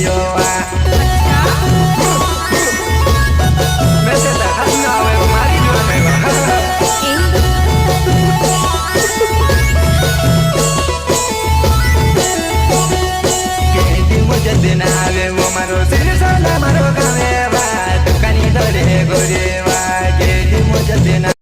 જોવા મેસેજ ના આવે મારી જોવા que digo ya de nave, o maro, se le sale maro.